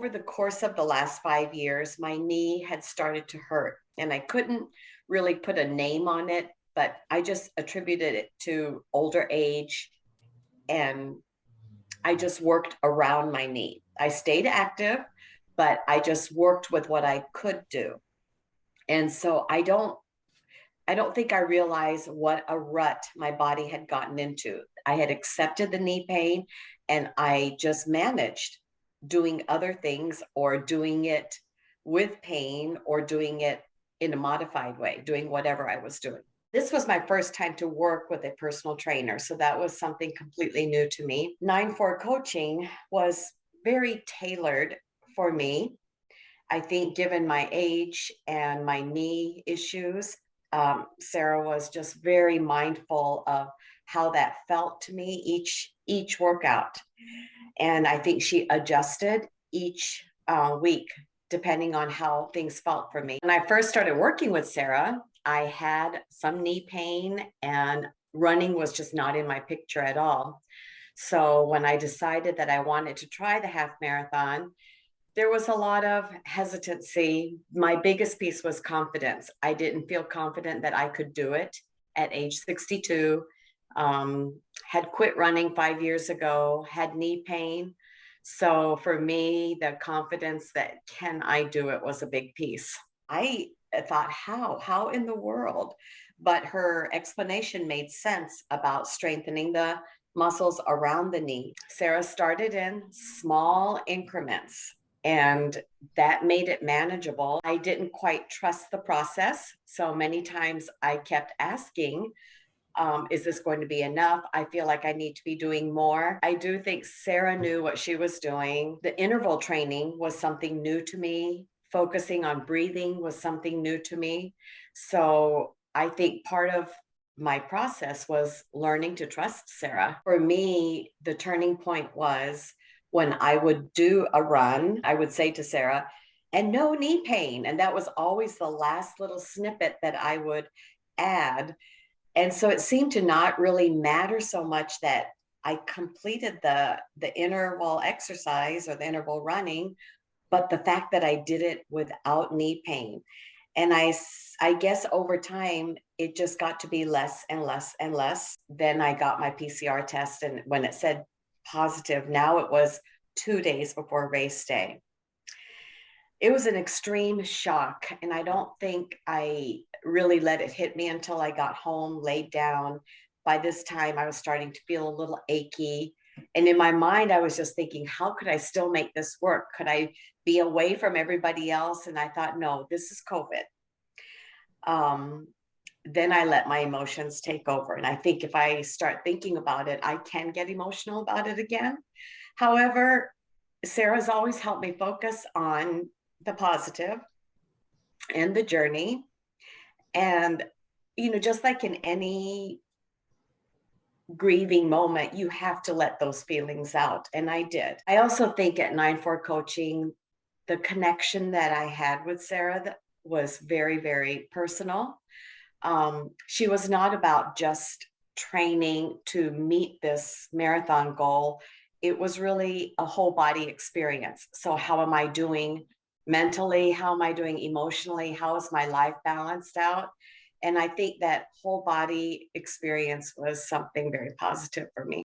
Over the course of the last 5 years, my knee had started to hurt, and I couldn't really put a name on it, but I just attributed it to older age, and I just worked around my knee. I stayed active, but I just worked with what I could do. And so I don't think I realized what a rut my body had gotten into. I had accepted the knee pain and I just managed doing other things or doing it with pain or doing it in a modified way, doing whatever I was doing. This was my first time to work with a personal trainer. So that was something completely new to me. 9-4 coaching was very tailored for me. I think given my age and my knee issues, Sarah was just very mindful of how that felt to me each workout, and I think she adjusted each week depending on how things felt for me. When I first started working with Sarah, I had some knee pain, and running was just not in my picture at all. So when I decided that I wanted to try the half marathon, there was a lot of hesitancy. My biggest piece was confidence. I didn't feel confident that I could do it at age 62. Had quit running 5 years ago, had knee pain. So for me, the confidence that can I do it was a big piece. I thought, how in the world? But her explanation made sense about strengthening the muscles around the knee. Sarah started in small increments, and that made it manageable. I didn't quite trust the process. So many times I kept asking, is this going to be enough? I feel like I need to be doing more. I do think Sarah knew what she was doing. The interval training was something new to me. Focusing on breathing was something new to me. So I think part of my process was learning to trust Sarah. For me, the turning point was when I would do a run, I would say to Sarah, and no knee pain. And that was always the last little snippet that I would add. And so it seemed to not really matter so much that I completed the interval exercise or the interval running, but the fact that I did it without knee pain. And I guess over time, it just got to be less and less and less. Then I got my PCR test, and when it said positive, now it was 2 days before race day. It was an extreme shock, and I don't think I really let it hit me until I got home, laid down. By this time, I was starting to feel a little achy. And in my mind, I was just thinking, how could I still make this work? Could I be away from everybody else? And I thought, no, this is COVID. Then I let my emotions take over. And I think if I start thinking about it, I can get emotional about it again. However, Sarah's always helped me focus on the positive and the journey. And, just like in any grieving moment, you have to let those feelings out. And I did. I also think at 9-4 coaching, the connection that I had with Sarah that was very, very personal. She was not about just training to meet this marathon goal. It was really a whole body experience. So how am I doing mentally? How am I doing emotionally? How is my life balanced out? And I think that whole body experience was something very positive for me.